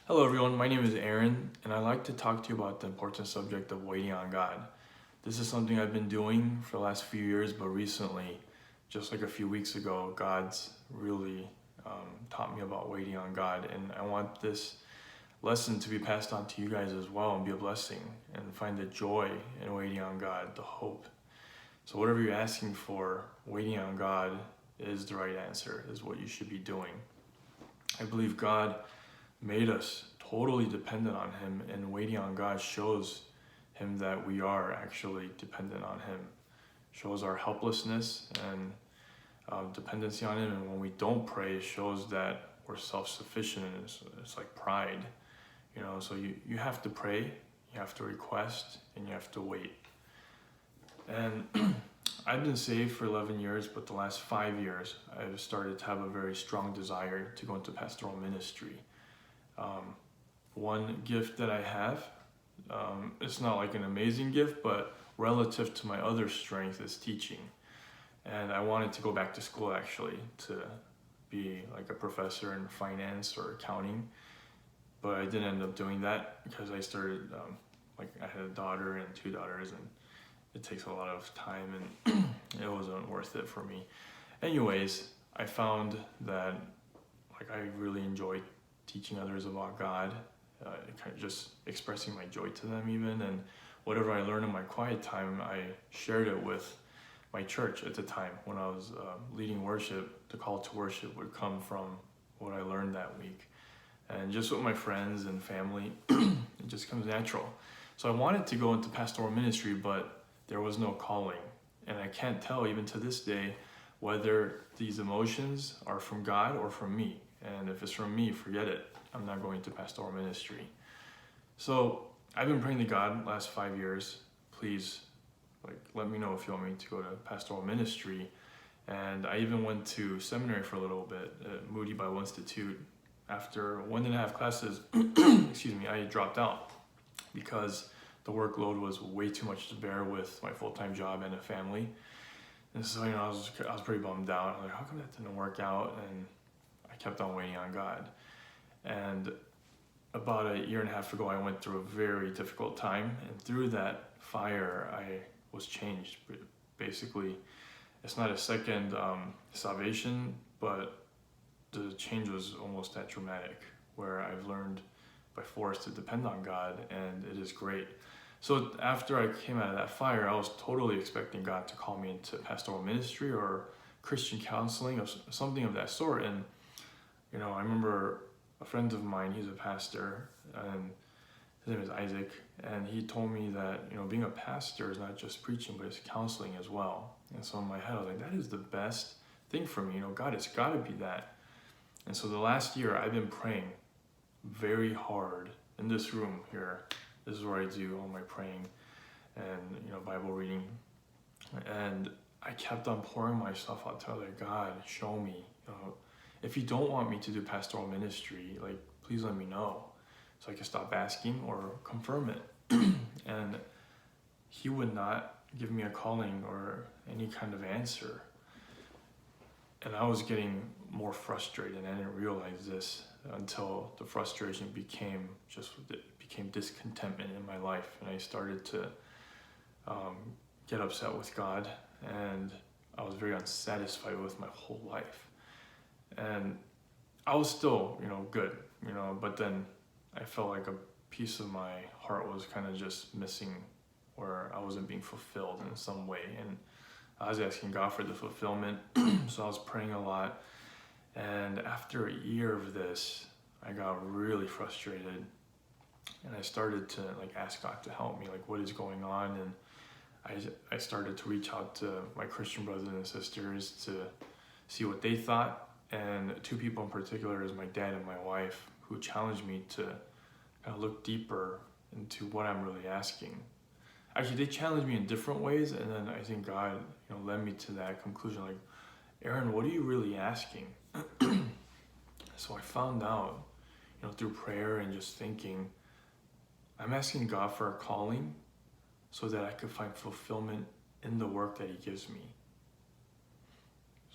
Hello everyone, my name is Aaron, and I'd like to talk to you about the important subject of waiting on God. This is something I've been doing for the last few years, but recently, just like a few weeks ago, God's really taught me about waiting on God, and I want this lesson to be passed on to you guys as well and be a blessing and find the joy in waiting on God, the hope. So whatever you're asking for, waiting on God is the right answer, is what you should be doing. I believe God made us totally dependent on Him, and waiting on God shows Him that we are actually dependent on Him, shows our helplessness and dependency on Him. And when we don't pray, it shows that we're self-sufficient, and it's like pride, so you have to pray, you have to request, and you have to wait. And I've been saved for 11 years, but the last 5 years I've started to have a very strong desire to go into pastoral ministry. One gift that I have, it's not like an amazing gift, but relative to my other strength is teaching. And I wanted to go back to school actually to be like a professor in finance or accounting, but I didn't end up doing that because I started, I had a daughter and 2 daughters, and it takes a lot of time and it wasn't worth it for me. Anyways, I found that I really enjoy teaching others about God, kind of just expressing my joy to them even, and whatever I learned in my quiet time, I shared it with my church at the time. When I was leading worship, the call to worship would come from what I learned that week. And just with my friends and family, it just comes natural. So I wanted to go into pastoral ministry, but there was no calling. And I can't tell even to this day whether these emotions are from God or from me. And if it's from me, forget it. I'm not going to pastoral ministry. So I've been praying to God last 5 years, please, let me know if you want me to go to pastoral ministry. And I even went to seminary for a little bit at Moody Bible Institute. After 1.5 classes, I dropped out because the workload was way too much to bear with my full-time job and a family. And so, I was pretty bummed out. I was like, how come that didn't work out? And I kept on waiting on God. And about 1.5 years ago, I went through a very difficult time. And through that fire, I was changed. Basically, it's not a second salvation, but the change was almost that dramatic, where I've learned by force to depend on God, and it is great. So after I came out of that fire, I was totally expecting God to call me into pastoral ministry or Christian counseling or something of that sort. And I remember a friend of mine, he's a pastor, and his name is Isaac, and he told me that being a pastor is not just preaching, but it's counseling as well. And so in my head I was like, that is the best thing for me. God, it's got to be that. And so the last year I've been praying very hard in this room here. This is where I do all my praying and Bible reading. And I kept on pouring myself out to other God, show me, if you don't want me to do pastoral ministry, please let me know so I can stop asking or confirm it. And he would not give me a calling or any kind of answer. And I was getting more frustrated, and I didn't realize this until the frustration became discontentment in my life, and I started to get upset with God, and I was very unsatisfied with my whole life. And I was still, good, but then I felt like a piece of my heart was kind of just missing, where I wasn't being fulfilled in some way. And I was asking God for the fulfillment, so I was praying a lot. And after 1 year of this, I got really frustrated, and I started to ask God to help me, what is going on? And I started to reach out to my Christian brothers and sisters to see what they thought. And 2 people in particular is my dad and my wife, who challenged me to kind of look deeper into what I'm really asking. Actually, they challenged me in different ways, and then I think God, led me to that conclusion, Aaron, what are you really asking? So I found out, through prayer and just thinking, I'm asking God for a calling so that I could find fulfillment in the work that He gives me.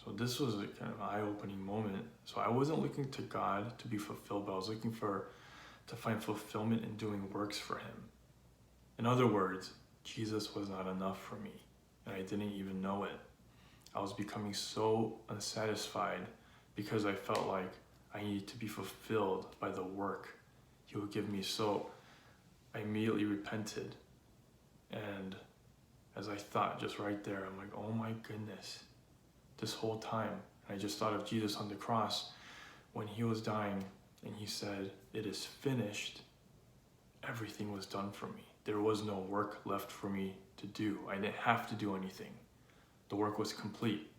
So this was a kind of eye-opening moment. So I wasn't looking to God to be fulfilled, but I was looking for to find fulfillment in doing works for him. In other words, Jesus was not enough for me, and I didn't even know it. I was becoming so unsatisfied because I felt like I needed to be fulfilled by the work he would give me. So I immediately repented. And as I thought just right there, I'm like, oh my goodness, this whole time, I just thought of Jesus on the cross when he was dying and he said, "It is finished." Everything was done for me. There was no work left for me to do. I didn't have to do anything. The work was complete.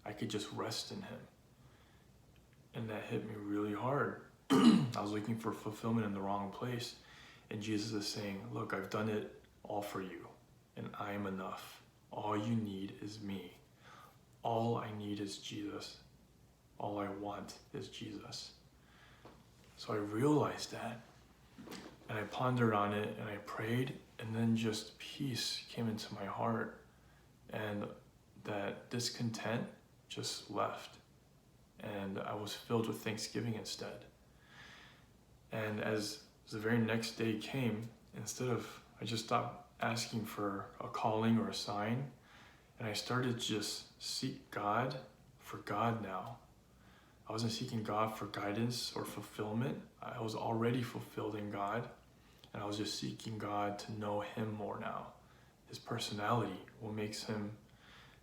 I could just rest in him. And that hit me really hard. I was looking for fulfillment in the wrong place. And Jesus is saying, look, I've done it all for you, and I am enough. All you need is me. All I need is Jesus. All I want is Jesus. So I realized that, and I pondered on it, and I prayed, and then just peace came into my heart, and that discontent just left, and I was filled with thanksgiving instead. And as the very next day came, I just stopped asking for a calling or a sign, and I started to just seek God for God now. I wasn't seeking God for guidance or fulfillment. I was already fulfilled in God, and I was just seeking God to know him more now. His personality, what makes him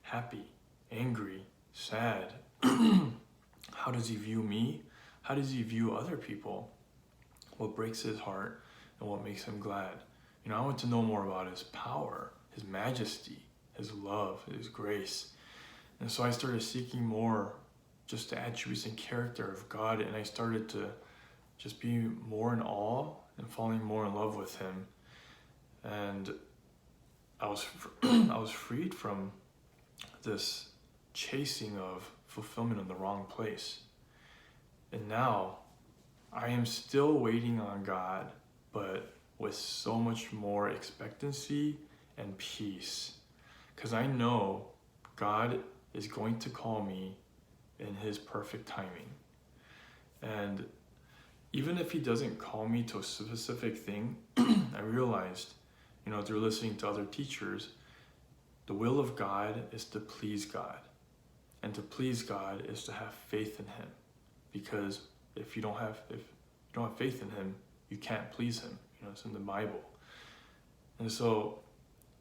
happy, angry, sad. How does he view me? How does he view other people? What breaks his heart and what makes him glad? I want to know more about his power, his majesty, his love, his grace. And so I started seeking more just the attributes and character of God, and I started to just be more in awe and falling more in love with him. And I was freed from this chasing of fulfillment in the wrong place. And now I am still waiting on God, but with so much more expectancy and peace, because I know God is going to call me in his perfect timing. And even if he doesn't call me to a specific thing, I realized, through listening to other teachers, the will of God is to please God. And to please God is to have faith in him. Because if you don't have faith in him, you can't please him. It's in the Bible. And so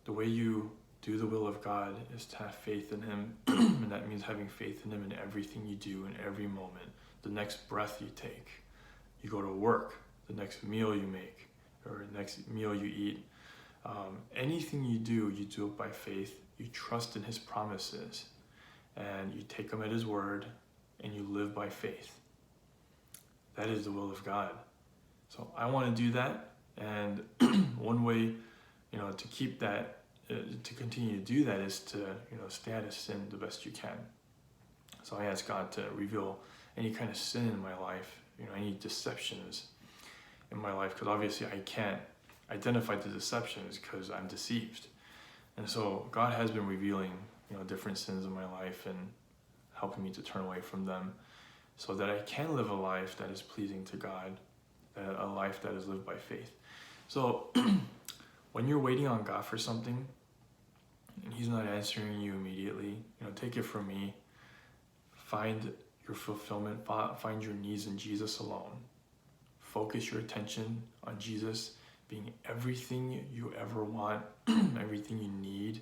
the way you do the will of God is to have faith in him. And that means having faith in him in everything you do, in every moment. The next breath you take, you go to work, the next meal you make, or the next meal you eat. Anything you do it by faith. You trust in his promises, and you take him at his word, and you live by faith. That is the will of God. So I want to do that, and one way, to keep that, to continue to do that is to, stay out of sin the best you can. So I ask God to reveal any kind of sin in my life, any deceptions in my life, because obviously I can't identify the deceptions because I'm deceived. And so God has been revealing, different sins in my life and helping me to turn away from them so that I can live a life that is pleasing to God, a life that is lived by faith. So when you're waiting on God for something and he's not answering you immediately, take it from me. Find your fulfillment, find your needs in Jesus alone. Focus your attention on Jesus being everything you ever want, everything you need,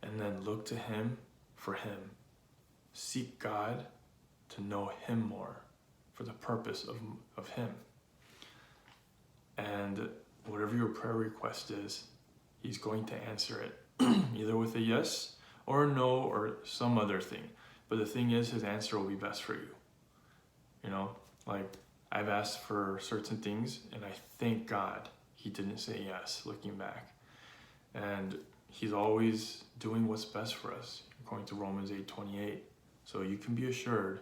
and then look to him for him. Seek God to know him more for the purpose of him. And whatever your prayer request is, he's going to answer it, either with a yes or a no or some other thing. But the thing is, his answer will be best for you. I've asked for certain things, and I thank God he didn't say yes, looking back. And he's always doing what's best for us, according to Romans 8:28. So you can be assured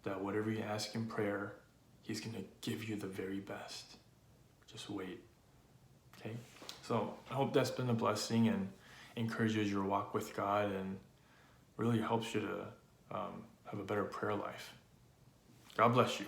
that whatever you ask in prayer, he's going to give you the very best. Just wait. Okay? So I hope that's been a blessing and encourages your walk with God and really helps you to have a better prayer life. God bless you.